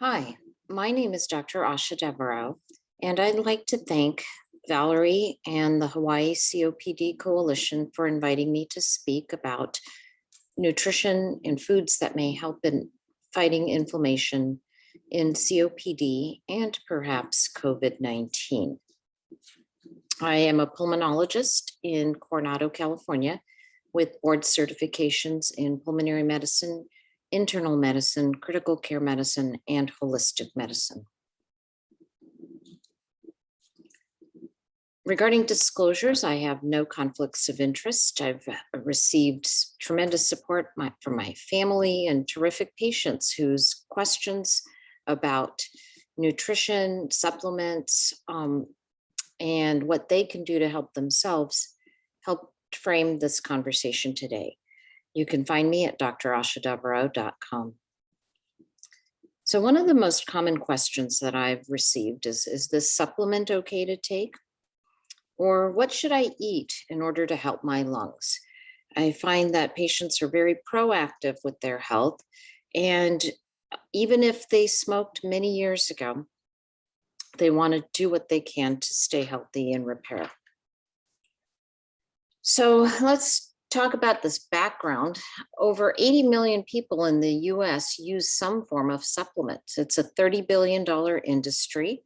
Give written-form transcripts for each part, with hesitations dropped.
Hi, my name is Dr. Asha Devereaux, and I'd like to thank Valerie and the Hawaii COPD Coalition for inviting me to speak about nutrition and foods that may help in fighting inflammation in COPD and perhaps COVID-19. I am a pulmonologist in Coronado, California, with board certifications in pulmonary medicine, internal medicine, critical care medicine, and holistic medicine. Regarding disclosures, I have no conflicts of interest. I've received tremendous support from my family and terrific patients whose questions about nutrition, supplements, and what they can do to help themselves help frame this conversation today. You can find me at drashadevereaux.com. So one of the most common questions that I've received is this supplement okay to take? Or what should I eat in order to help my lungs? I find that patients are very proactive with their health. And even if they smoked many years ago, they want to do what they can to stay healthy and repair. So let's talk about this background. Over 80 million people in the US use some form of supplements. It's a $30 billion industry,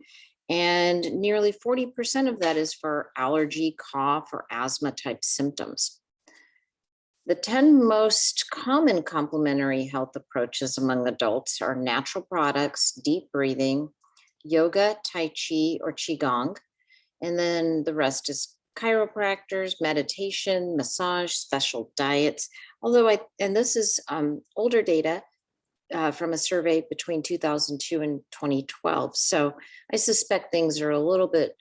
and nearly 40% of that is for allergy, cough, or asthma type symptoms. The 10 most common complementary health approaches among adults are natural products, deep breathing, yoga, Tai Chi, or Qigong, and then the rest is chiropractors, meditation, massage, special diets. And this is older data from a survey between 2002 and 2012. So I suspect things are a little bit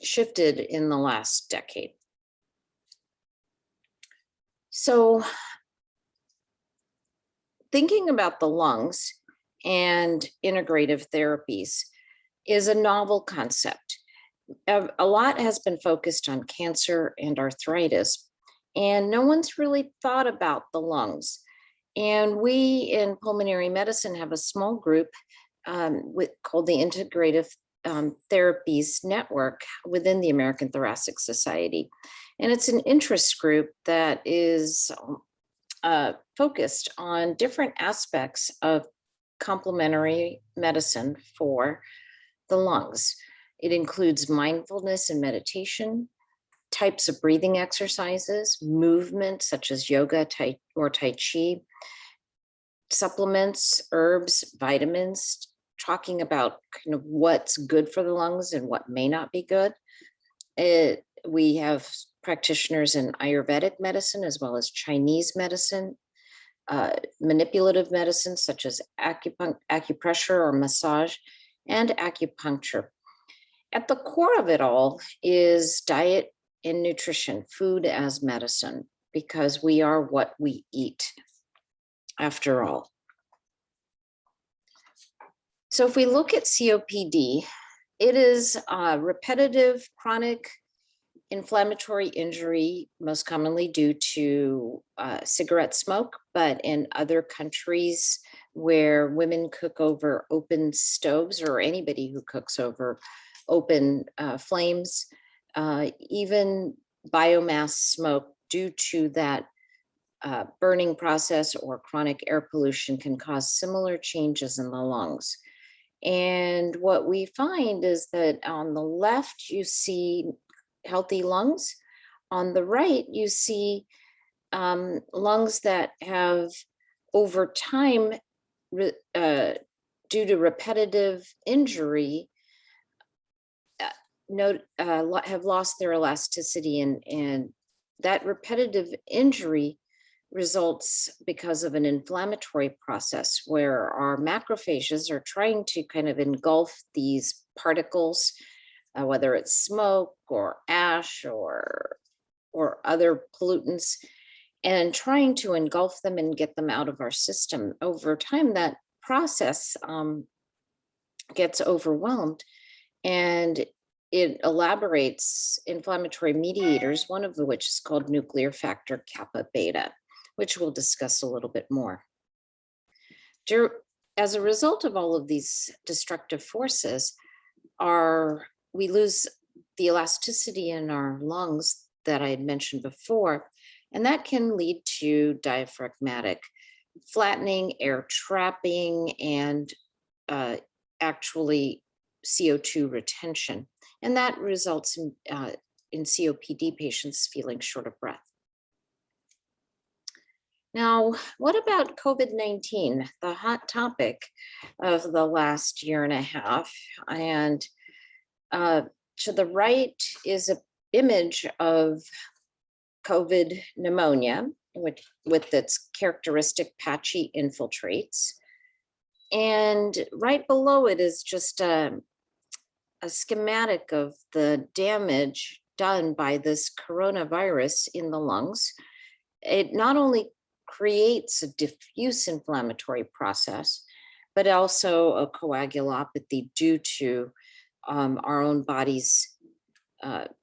shifted in the last decade. So thinking about the lungs and integrative therapies is a novel concept. A lot has been focused on cancer and arthritis, and no one's really thought about the lungs. And we in pulmonary medicine have a small group called the Integrative Therapies Network within the American Thoracic Society. And it's an interest group that is focused on different aspects of complementary medicine for the lungs. It includes mindfulness and meditation, types of breathing exercises, movement such as yoga Tai Chi, supplements, herbs, vitamins, talking about kind of what's good for the lungs and what may not be good. We have practitioners in Ayurvedic medicine as well as Chinese medicine, manipulative medicine such as acupressure or massage, and acupuncture. At the core of it all is diet and nutrition, food as medicine, because we are what we eat, after all. So if we look at COPD, it is a repetitive chronic inflammatory injury, most commonly due to cigarette smoke, but in other countries where women cook over open stoves, or anybody who cooks over open flames, even biomass smoke due to that burning process or chronic air pollution can cause similar changes in the lungs. And what we find is that on the left, you see healthy lungs. On the right, you see lungs that have, over time, due to repetitive injury, have lost their elasticity, and that repetitive injury results because of an inflammatory process where our macrophages are trying to kind of engulf these particles, whether it's smoke or ash or other pollutants, and trying to engulf them and get them out of our system. Over time, that process gets overwhelmed, and it elaborates inflammatory mediators, one of which is called nuclear factor kappa beta, which we'll discuss a little bit more. as a result of all of these destructive forces, we lose the elasticity in our lungs that I had mentioned before, and that can lead to diaphragmatic flattening, air trapping, and actually CO2 retention. And that results in COPD patients feeling short of breath. Now, what about COVID-19, the hot topic of the last year and a half? And to the right is an image of COVID pneumonia, which, with its characteristic patchy infiltrates. And right below it is just a schematic of the damage done by this coronavirus in the lungs. It not only creates a diffuse inflammatory process, but also a coagulopathy due to our own body's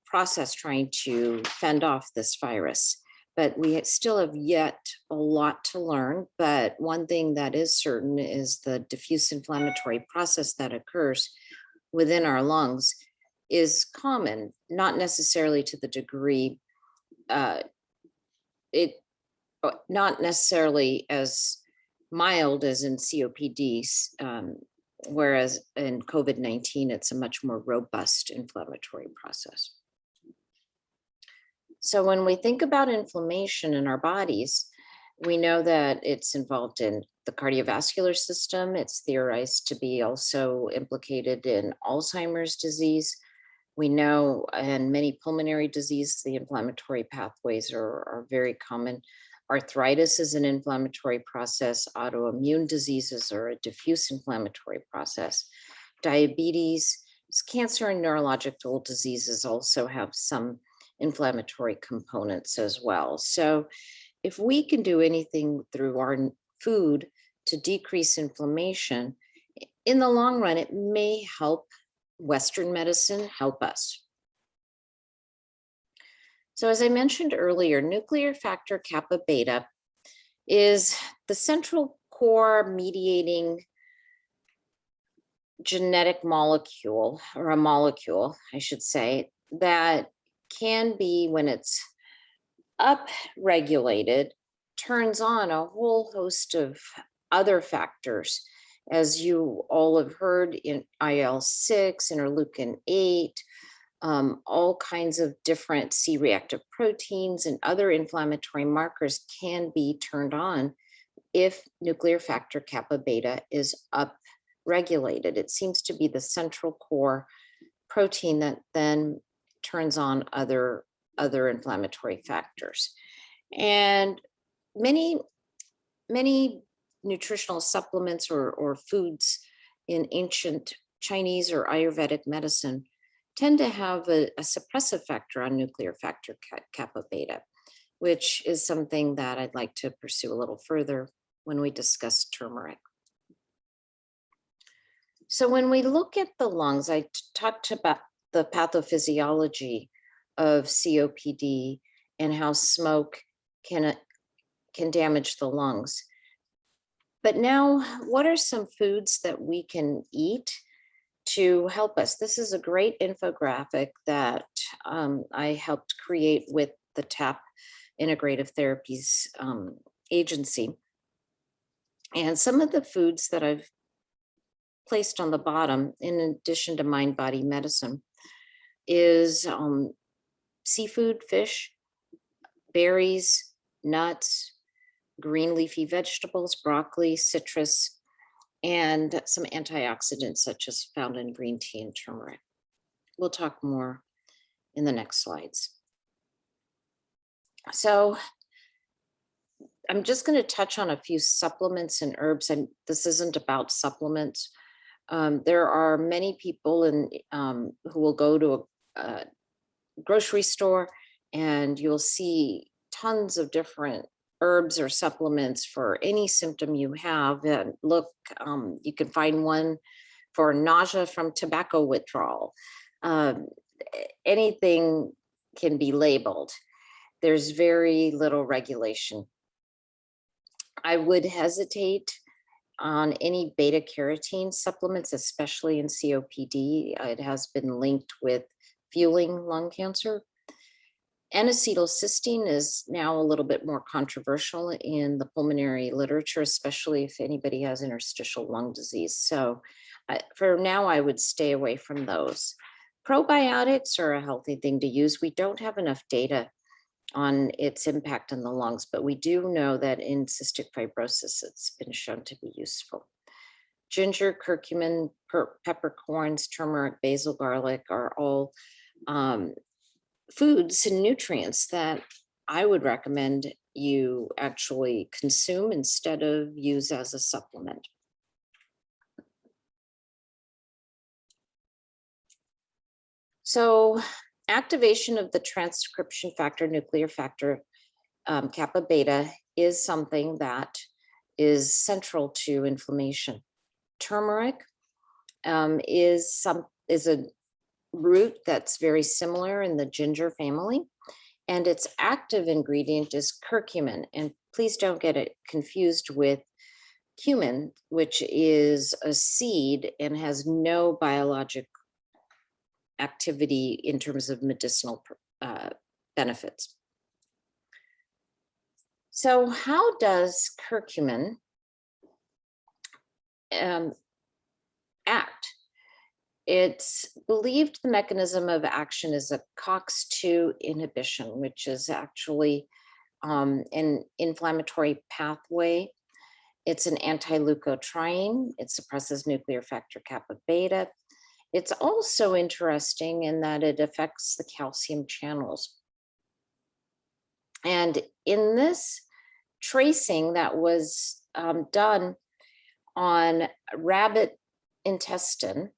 process trying to fend off this virus. But we still have yet a lot to learn. But one thing that is certain is the diffuse inflammatory process that occurs within our lungs is common, not necessarily to the degree, not necessarily as mild as in COPD, whereas in COVID-19, it's a much more robust inflammatory process. So when we think about inflammation in our bodies, we know that it's involved in the cardiovascular system. It's theorized to be also implicated in Alzheimer's disease. We know in many pulmonary diseases, the inflammatory pathways are very common. Arthritis is an inflammatory process. Autoimmune diseases are a diffuse inflammatory process. Diabetes, cancer, and neurological diseases also have some inflammatory components as well. So if we can do anything through our food to decrease inflammation, in the long run, it may help Western medicine help us. So as I mentioned earlier, nuclear factor kappa beta is the central core mediating genetic molecule, or a molecule, I should say, that can be, when it's upregulated, turns on a whole host of other factors. As you all have heard, in IL-6, interleukin-8, all kinds of different C-reactive proteins and other inflammatory markers can be turned on if nuclear factor kappa beta is upregulated. It seems to be the central core protein that then turns on other inflammatory factors. And many nutritional supplements or foods in ancient Chinese or Ayurvedic medicine tend to have a suppressive factor on nuclear factor kappa beta, which is something that I'd like to pursue a little further when we discuss turmeric. So when we look at the lungs, I talked about the pathophysiology of COPD and how smoke can damage the lungs. But now, what are some foods that we can eat to help us? This is a great infographic that I helped create with the TAP Integrative Therapies Agency. And some of the foods that I've placed on the bottom, in addition to mind body medicine, is seafood, fish, berries, nuts, green leafy vegetables, broccoli, citrus, and some antioxidants such as found in green tea and turmeric. We'll talk more in the next slides. So I'm just going to touch on a few supplements and herbs, and this isn't about supplements. There are many people who will go to a grocery store and you'll see tons of different herbs or supplements for any symptom you have. And look, you can find one for nausea from tobacco withdrawal. Anything can be labeled. There's very little regulation. I would hesitate on any beta carotene supplements, especially in COPD. It has been linked with fueling lung cancer. N-acetylcysteine is now a little bit more controversial in the pulmonary literature, especially if anybody has interstitial lung disease. So for now, I would stay away from those. Probiotics are a healthy thing to use. We don't have enough data on its impact on the lungs, but we do know that in cystic fibrosis, it's been shown to be useful. Ginger, curcumin, peppercorns, turmeric, basil, garlic are all foods and nutrients that I would recommend you actually consume instead of use as a supplement. So activation of the transcription factor, nuclear factor, kappa beta is something that is central to inflammation. Turmeric is a root that's very similar in the ginger family, and its active ingredient is curcumin. And please don't get it confused with cumin, which is a seed and has no biologic activity in terms of medicinal benefits. So how does curcumin act? It's believed the mechanism of action is a COX-2 inhibition, which is actually an inflammatory pathway. It's an anti-leukotriene. It suppresses nuclear factor kappa beta. It's also interesting in that it affects the calcium channels. And in this tracing that was done on rabbit intestine,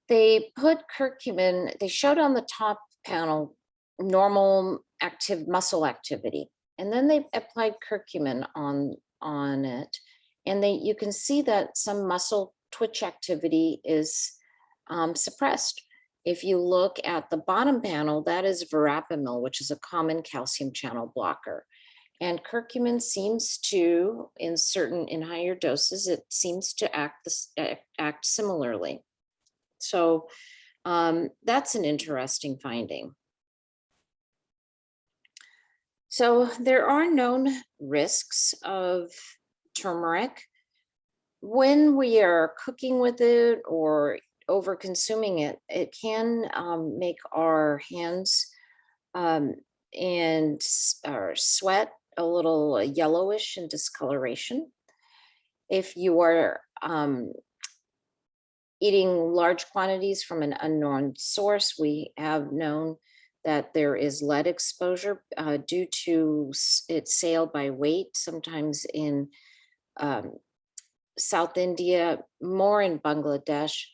they put curcumin, they showed on the top panel normal active muscle activity, and then they applied curcumin on it, and you can see that some muscle twitch activity is suppressed. If you look at the bottom panel, that is verapamil, which is a common calcium channel blocker. And curcumin seems to, in higher doses, it seems to act similarly. So that's an interesting finding. So there are known risks of turmeric. When we are cooking with it or over consuming it, it can make our hands and our sweat a little yellowish and discoloration. If you are eating large quantities from an unknown source, we have known that there is lead exposure due to its sale by weight, sometimes in South India, more in Bangladesh.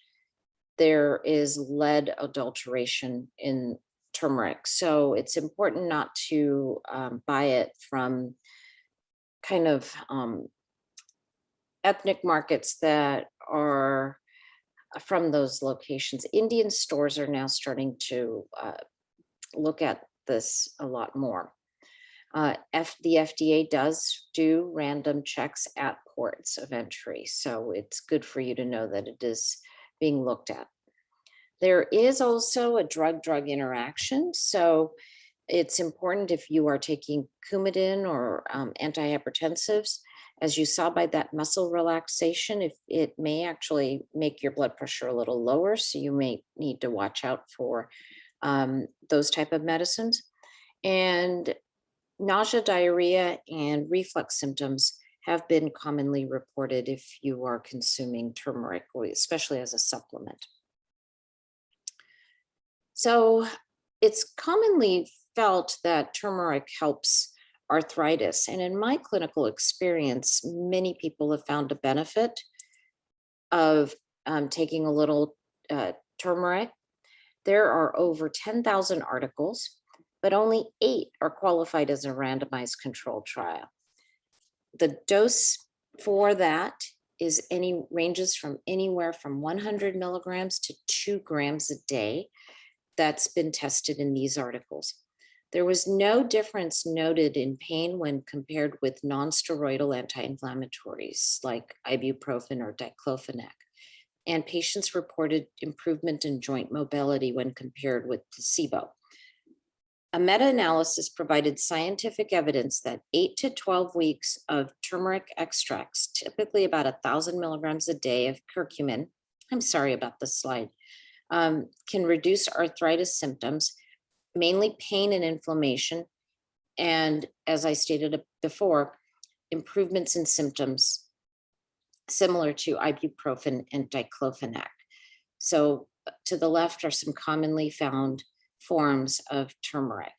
There is lead adulteration in turmeric. So it's important not to buy it from kind of ethnic markets that are from those locations. Indian stores are now starting to look at this a lot more. The FDA does do random checks at ports of entry, so it's good for you to know that it is being looked at. There is also a drug-drug interaction, so it's important if you are taking Coumadin or antihypertensives, as you saw by that muscle relaxation, if it may actually make your blood pressure a little lower, so you may need to watch out for those type of medicines. And nausea, diarrhea, and reflux symptoms have been commonly reported if you are consuming turmeric, especially as a supplement. So it's commonly felt that turmeric helps arthritis. And in my clinical experience, many people have found a benefit of taking a little turmeric. There are over 10,000 articles, but only 8 are qualified as a randomized controlled trial. The dose for that ranges from anywhere from 100 milligrams to 2 grams a day. That's been tested in these articles. There was no difference noted in pain when compared with non-steroidal anti-inflammatories like ibuprofen or diclofenac. And patients reported improvement in joint mobility when compared with placebo. A meta-analysis provided scientific evidence that 8 to 12 weeks of turmeric extracts, typically about 1,000 milligrams a day of curcumin, I'm sorry about the slide, can reduce arthritis symptoms, mainly pain and inflammation. And as I stated before, improvements in symptoms similar to ibuprofen and diclofenac. So to the left are some commonly found forms of turmeric.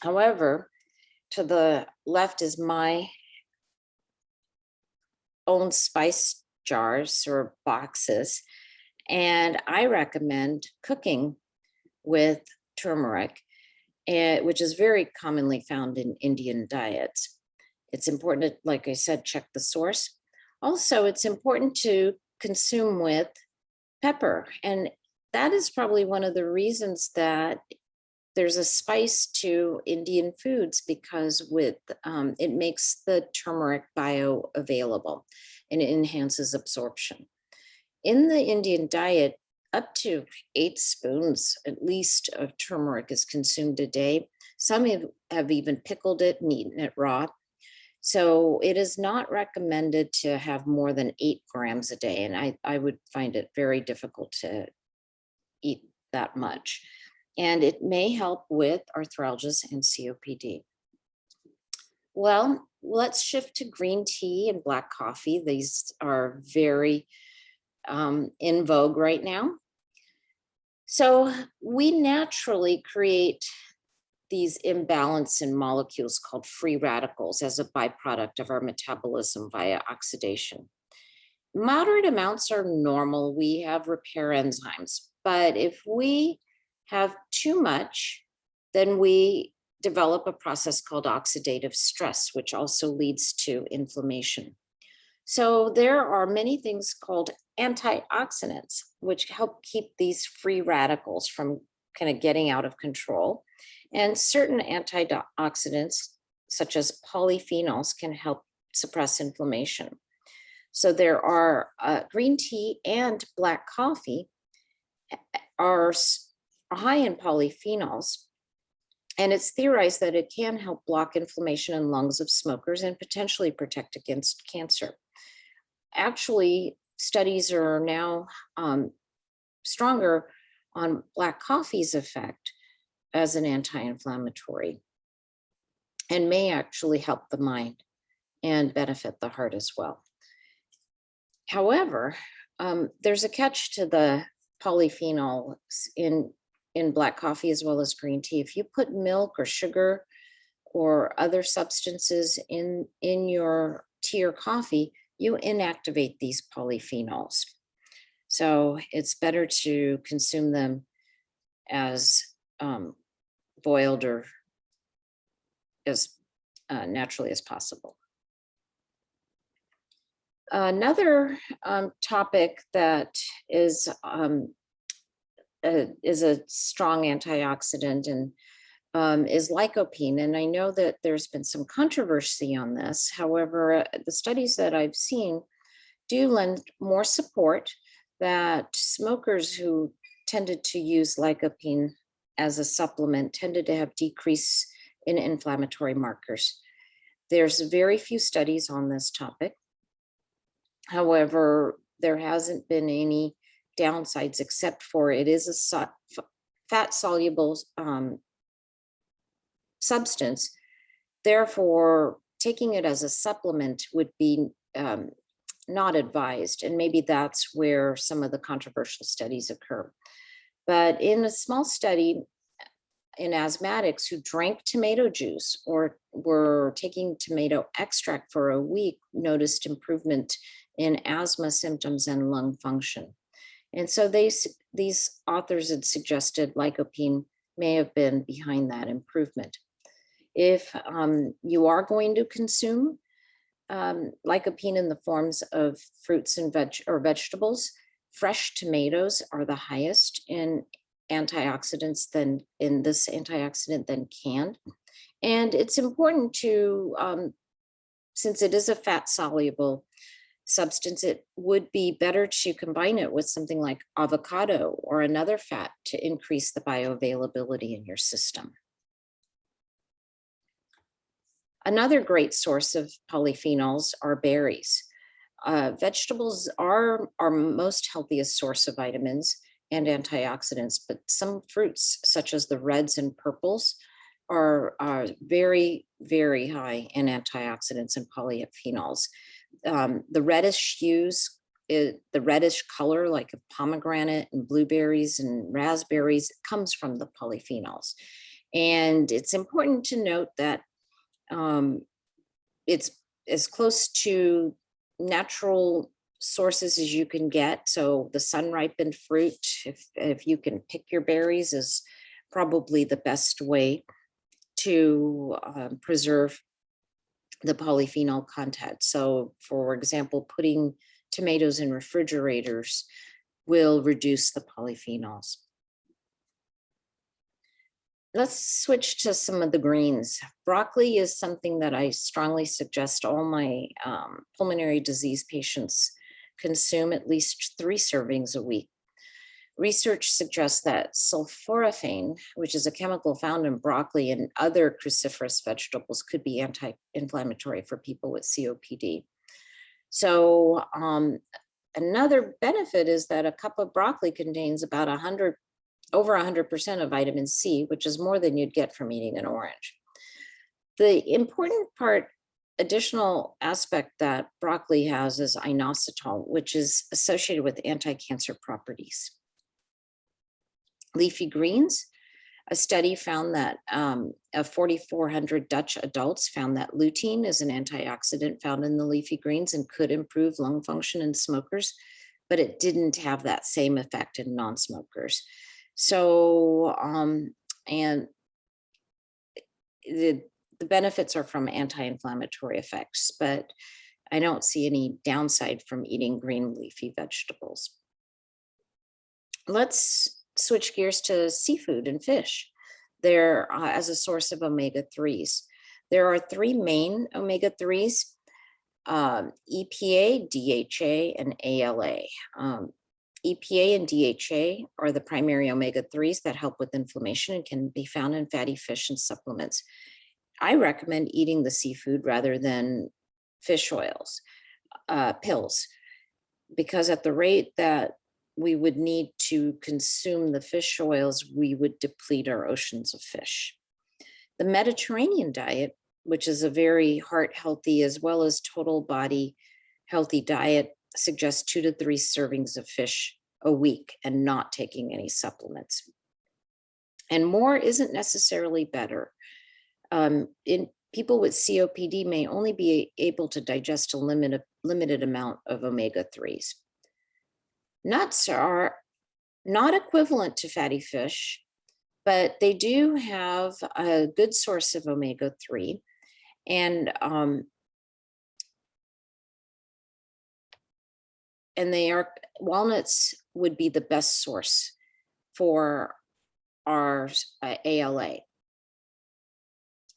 However, to the left is my own spice jars or boxes, and I recommend cooking with turmeric, which is very commonly found in Indian diets. It's important to, like I said, check the source. Also, it's important to consume with pepper, and that is probably one of the reasons that there's a spice to Indian foods, because it makes the turmeric bioavailable and it enhances absorption. In the Indian diet, up to 8 spoons at least of turmeric is consumed a day. Some have even pickled it and eaten it raw. So it is not recommended to have more than 8 grams a day. And I would find it very difficult to eat that much. And it may help with arthralgias and COPD. Well, let's shift to green tea and black coffee. These are very in vogue right now. So we naturally create these imbalance in molecules called free radicals as a byproduct of our metabolism via oxidation. Moderate amounts are normal. We have repair enzymes, but if we have too much, then we develop a process called oxidative stress, which also leads to inflammation. So there are many things called antioxidants, which help keep these free radicals from kind of getting out of control. And certain antioxidants, such as polyphenols, can help suppress inflammation. So there are green tea and black coffee are high in polyphenols, and it's theorized that it can help block inflammation in lungs of smokers and potentially protect against cancer. Actually, studies are now stronger on black coffee's effect as an anti-inflammatory, and may actually help the mind and benefit the heart as well. However, there's a catch to the polyphenols in black coffee as well as green tea. If you put milk or sugar or other substances in your tea or coffee, you inactivate these polyphenols. So it's better to consume them as boiled or as naturally as possible. Another topic that is a strong antioxidant and is lycopene. And I know that there's been some controversy on this. However, the studies that I've seen do lend more support that smokers who tended to use lycopene as a supplement tended to have decrease in inflammatory markers. There's very few studies on this topic. However, there hasn't been any downsides except for it is a fat soluble substance. Therefore, taking it as a supplement would be not advised. And maybe that's where some of the controversial studies occur. But in a small study in asthmatics who drank tomato juice or were taking tomato extract for a week, noticed improvement in asthma symptoms and lung function. And so these authors had suggested lycopene may have been behind that improvement. If you are going to consume lycopene in the forms of fruits and vegetables, fresh tomatoes are the highest in antioxidants than canned. And it's important to, since it is a fat soluble substance, it would be better to combine it with something like avocado or another fat to increase the bioavailability in your system. Another great source of polyphenols are berries. Vegetables are our most healthiest source of vitamins and antioxidants, but some fruits, such as the reds and purples, are very, very high in antioxidants and polyphenols. The reddish hues, the reddish color, like a pomegranate and blueberries and raspberries, comes from the polyphenols. And it's important to note that it's as close to natural sources as you can get. So the sun-ripened fruit, if you can pick your berries, is probably the best way to preserve the polyphenol content. So for example, putting tomatoes in refrigerators will reduce the polyphenols. Let's switch to some of the greens. Broccoli is something that I strongly suggest all my pulmonary disease patients consume at least 3 servings a week. Research suggests that sulforaphane, which is a chemical found in broccoli and other cruciferous vegetables, could be anti-inflammatory for people with COPD. So another benefit is that a cup of broccoli contains about over 100% of vitamin C, which is more than you'd get from eating an orange. The important additional aspect that broccoli has is inositol, which is associated with anti-cancer properties. Leafy greens, a study found that of 4,400 Dutch adults found that lutein is an antioxidant found in the leafy greens and could improve lung function in smokers, but it didn't have that same effect in non-smokers. So, and the benefits are from anti-inflammatory effects, but I don't see any downside from eating green leafy vegetables. Let's switch gears to seafood and fish. They're as a source of omega-3s. There are 3 main omega-3s, EPA, DHA, and ALA. EPA and DHA are the primary omega-3s that help with inflammation and can be found in fatty fish and supplements. I recommend eating the seafood rather than fish oils, pills, because at the rate that we would need to consume the fish oils, we would deplete our oceans of fish. The Mediterranean diet, which is a very heart healthy as well as total body healthy diet, suggests 2 to 3 servings of fish a week and not taking any supplements. And more isn't necessarily better. In people with COPD may only be able to digest a limited amount of omega-3s. Nuts are not equivalent to fatty fish, but they do have a good source of omega-3. And walnuts would be the best source for our ALA.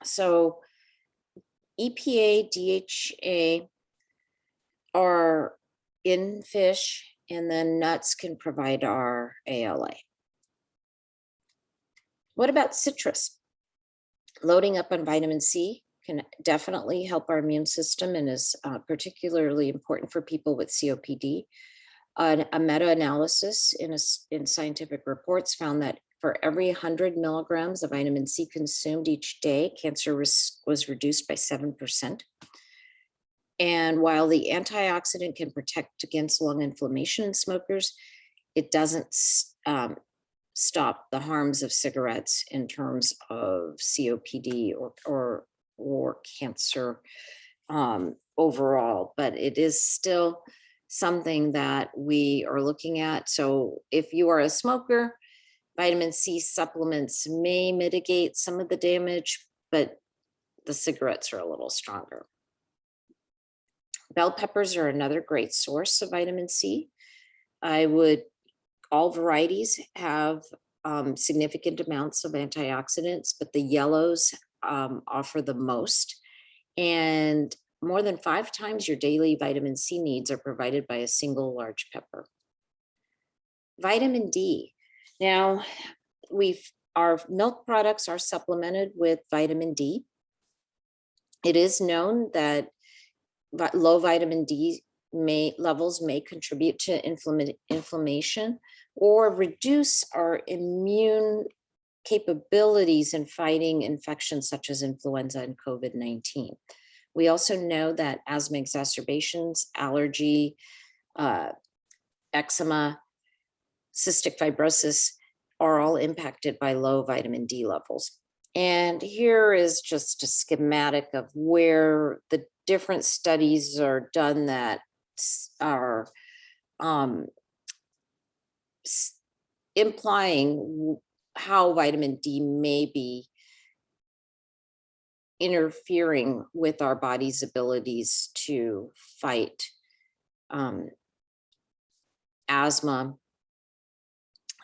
So EPA, DHA are in fish, and then nuts can provide our ALA. What about citrus? Loading up on vitamin C can definitely help our immune system and is particularly important for people with COPD. A meta-analysis in scientific reports found that for every 100 milligrams of vitamin C consumed each day, cancer risk was reduced by 7%. And while the antioxidant can protect against lung inflammation in smokers, it doesn't stop the harms of cigarettes in terms of COPD or cancer overall, but it is still something that we are looking at. So if you are a smoker, vitamin C supplements may mitigate some of the damage, but the cigarettes are a little stronger. Bell peppers are another great source of vitamin C. All varieties have significant amounts of antioxidants, but the yellows offer the most. And more than 5 times your daily vitamin C needs are provided by a single large pepper. Vitamin D. Now, our milk products are supplemented with vitamin D. It is known that low vitamin D levels may contribute to inflammation or reduce our immune capabilities in fighting infections such as influenza and COVID-19. We also know that asthma exacerbations, allergy, eczema, cystic fibrosis are all impacted by low vitamin D levels. And here is just a schematic of where the different studies are done that are implying how vitamin D may be interfering with our body's abilities to fight asthma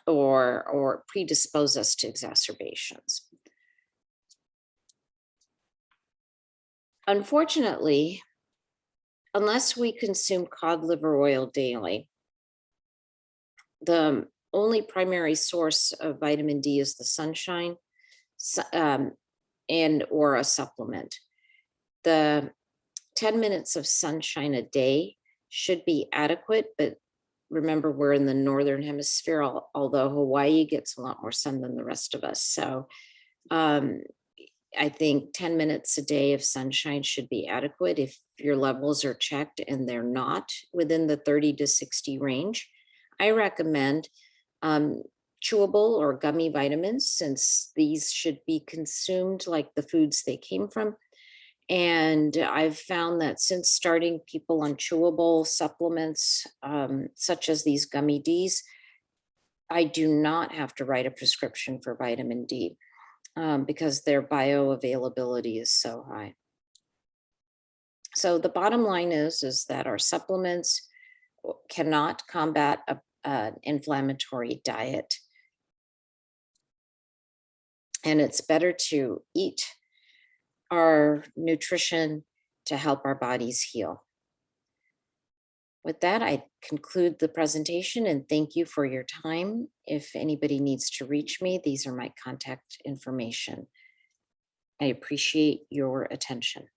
or predispose us to exacerbations. Unfortunately, unless we consume cod liver oil daily, the only primary source of vitamin D is the sunshine and or a supplement. The 10 minutes of sunshine a day should be adequate, but remember, we're in the northern hemisphere, although Hawaii gets a lot more sun than the rest of us. So I think 10 minutes a day of sunshine should be adequate. If your levels are checked and they're not within the 30 to 60 range, I recommend chewable or gummy vitamins, since these should be consumed like the foods they came from. And I've found that since starting people on chewable supplements, such as these gummy Ds, I do not have to write a prescription for vitamin D because their bioavailability is so high. So the bottom line is that our supplements cannot combat an inflammatory diet. And it's better to eat our nutrition to help our bodies heal. With that, I conclude the presentation and thank you for your time. If anybody needs to reach me, these are my contact information. I appreciate your attention.